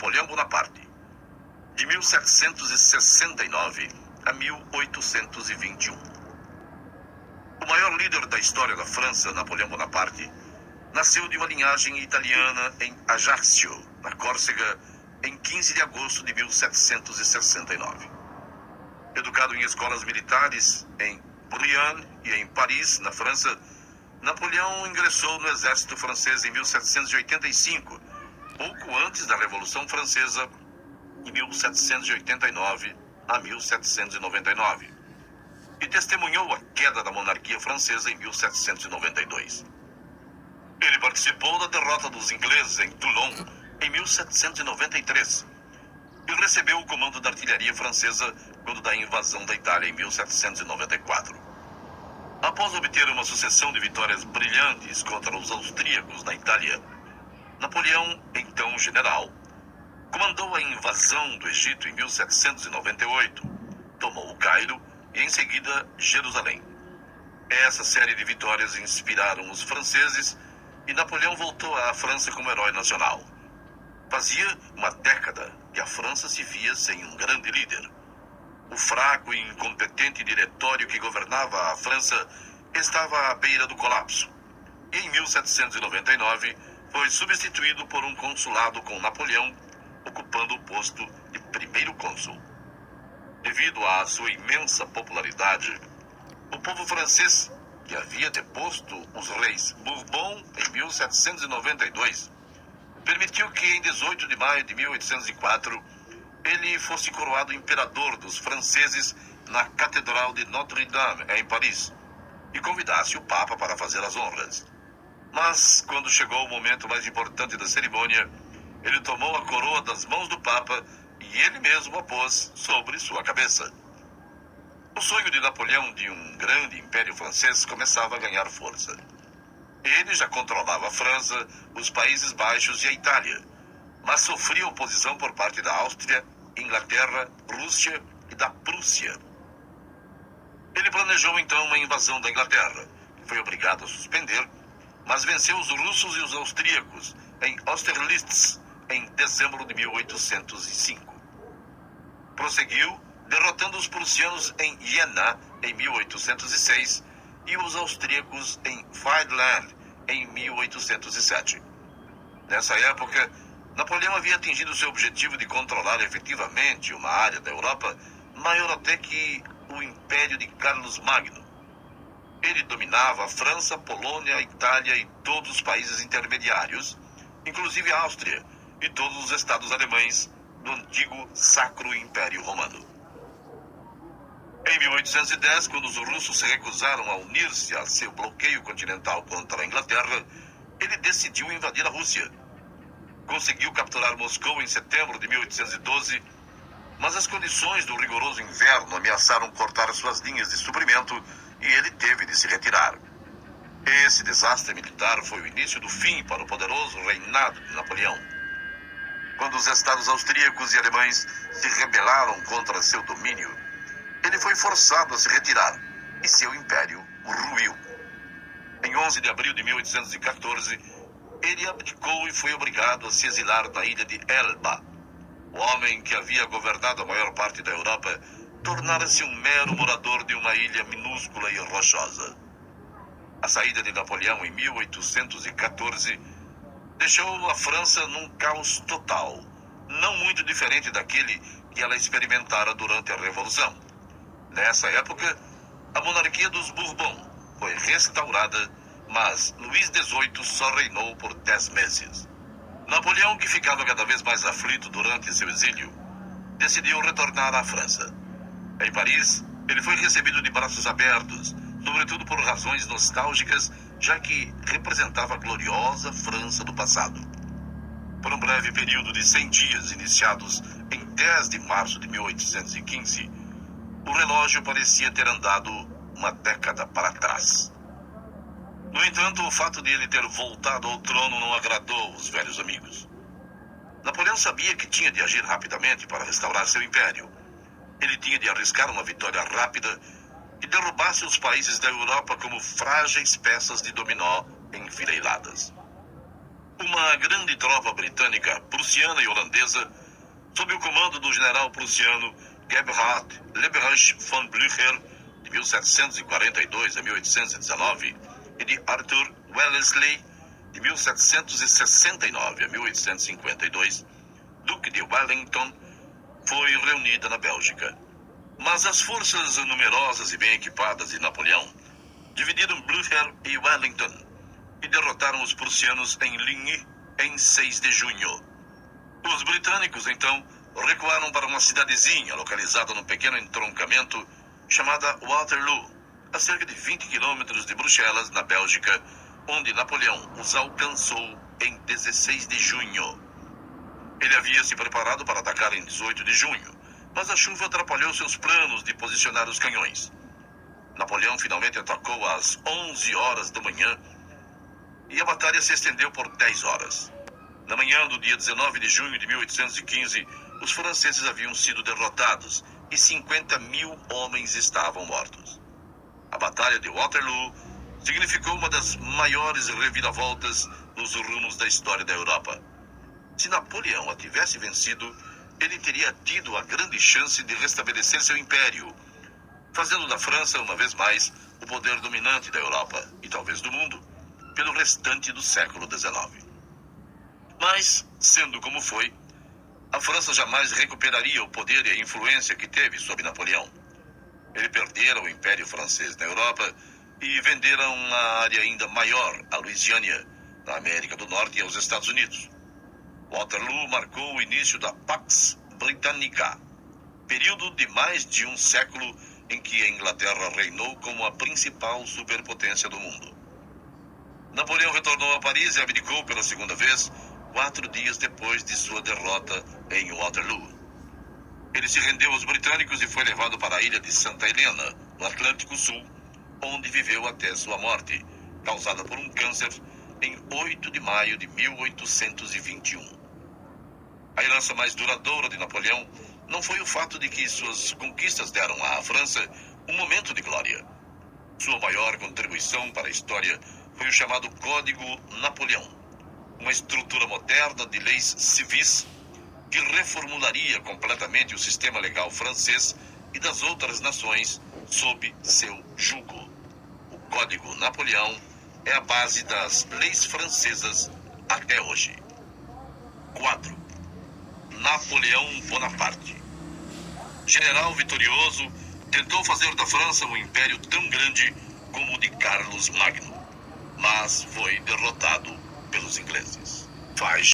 Napoleão Bonaparte, de 1769 a 1821. O maior líder da história da França, Napoleão Bonaparte, nasceu de uma linhagem italiana em Ajaccio, na Córcega, em 15 de agosto de 1769. Educado em escolas militares em Brienne e em Paris, na França, Napoleão ingressou no exército francês em 1785, pouco antes da Revolução Francesa, de 1789 a 1799, e testemunhou a queda da monarquia francesa em 1792. Ele participou da derrota dos ingleses em Toulon em 1793 e recebeu o comando da artilharia francesa quando da invasão da Itália em 1794. Após obter uma sucessão de vitórias brilhantes contra os austríacos na Itália, Napoleão, então general, comandou a invasão do Egito em 1798, tomou o Cairo e, em seguida, Jerusalém. Essa série de vitórias inspiraram os franceses e Napoleão voltou à França como herói nacional. Fazia uma década que a França se via sem um grande líder. O fraco e incompetente diretório que governava a França estava à beira do colapso. E em 1799 foi substituído por um consulado com Napoleão ocupando o posto de primeiro cônsul. Devido à sua imensa popularidade, o povo francês, que havia deposto os reis Bourbon em 1792, permitiu que em 18 de maio de 1804 ele fosse coroado imperador dos franceses na Catedral de Notre-Dame, em Paris, e convidasse o Papa para fazer as honras. Mas, quando chegou o momento mais importante da cerimônia, ele tomou a coroa das mãos do Papa e ele mesmo a pôs sobre sua cabeça. O sonho de Napoleão de um grande império francês começava a ganhar força. Ele já controlava a França, os Países Baixos e a Itália, mas sofria oposição por parte da Áustria, Inglaterra, Rússia e da Prússia. Ele planejou então uma invasão da Inglaterra, que foi obrigado a suspender, mas venceu os russos e os austríacos em Austerlitz em dezembro de 1805. Prosseguiu, derrotando os prussianos em Jena em 1806 e os austríacos em Friedland em 1807. Nessa época, Napoleão havia atingido seu objetivo de controlar efetivamente uma área da Europa maior até que o Império de Carlos Magno. Ele dominava a França, Polônia, a Itália e todos os países intermediários, inclusive a Áustria e todos os estados alemães do antigo Sacro Império Romano. Em 1810, quando os russos se recusaram a unir-se a seu bloqueio continental contra a Inglaterra, ele decidiu invadir a Rússia. Conseguiu capturar Moscou em setembro de 1812, mas as condições do rigoroso inverno ameaçaram cortar suas linhas de suprimento e ele teve de se retirar. Esse desastre militar foi o início do fim para o poderoso reinado de Napoleão. Quando os estados austríacos e alemães se rebelaram contra seu domínio, ele foi forçado a se retirar e seu império ruiu. Em 11 de abril de 1814, ele abdicou e foi obrigado a se exilar na ilha de Elba. O homem que havia governado a maior parte da Europa tornara-se um mero morador de uma ilha minúscula e rochosa. A saída de Napoleão em 1814 deixou a França num caos total, não muito diferente daquele que ela experimentara durante a Revolução. Nessa época, a monarquia dos Bourbon foi restaurada, mas Luís XVIII só reinou por 10 meses. Napoleão, que ficava cada vez mais aflito durante seu exílio, decidiu retornar à França. Em Paris, ele foi recebido de braços abertos, sobretudo por razões nostálgicas, já que representava a gloriosa França do passado. Por um breve período de 100 dias, iniciados em 10 de março de 1815, o relógio parecia ter andado uma década para trás. No entanto, o fato de ele ter voltado ao trono não agradou os velhos amigos. Napoleão sabia que tinha de agir rapidamente para restaurar seu império. Ele tinha de arriscar uma vitória rápida que derrubasse os países da Europa como frágeis peças de dominó enfileiradas. Uma grande tropa britânica, prussiana e holandesa, sob o comando do general prussiano Gebhard Leberecht von Blücher, de 1742 a 1819, e de Arthur Wellesley, de 1769 a 1852, Duque de Wellington, foi reunida na Bélgica. Mas as forças numerosas e bem equipadas de Napoleão dividiram Blücher e Wellington e derrotaram os prussianos em Ligny em 6 de junho. Os britânicos, então, recuaram para uma cidadezinha localizada num pequeno entroncamento chamada Waterloo, a cerca de 20 quilômetros de Bruxelas, na Bélgica, onde Napoleão os alcançou em 16 de junho. Ele havia se preparado para atacar em 18 de junho, mas a chuva atrapalhou seus planos de posicionar os canhões. Napoleão finalmente atacou às 11 horas da manhã e a batalha se estendeu por 10 horas. Na manhã do dia 19 de junho de 1815, os franceses haviam sido derrotados e 50.000 homens estavam mortos. A Batalha de Waterloo significou uma das maiores reviravoltas nos rumos da história da Europa. Se Napoleão a tivesse vencido, ele teria tido a grande chance de restabelecer seu império, fazendo da França, uma vez mais, o poder dominante da Europa e talvez do mundo, pelo restante do século XIX. Mas, sendo como foi, a França jamais recuperaria o poder e a influência que teve sobre Napoleão. Ele perdera o Império Francês na Europa e vendera uma área ainda maior, a Louisiana, na América do Norte e aos Estados Unidos. Waterloo marcou o início da Pax Britannica, período de mais de um século em que a Inglaterra reinou como a principal superpotência do mundo. Napoleão retornou a Paris e abdicou pela segunda vez, 4 dias depois de sua derrota em Waterloo. Ele se rendeu aos britânicos e foi levado para a ilha de Santa Helena, no Atlântico Sul, onde viveu até sua morte, causada por um câncer, em 8 de maio de 1821. A herança mais duradoura de Napoleão não foi o fato de que suas conquistas deram à França um momento de glória. Sua maior contribuição para a história foi o chamado Código Napoleão, uma estrutura moderna de leis civis que reformularia completamente o sistema legal francês e das outras nações sob seu jugo. O Código Napoleão é a base das leis francesas até hoje. 4. Napoleão Bonaparte. General vitorioso, tentou fazer da França um império tão grande como o de Carlos Magno, mas foi derrotado pelos ingleses. Faz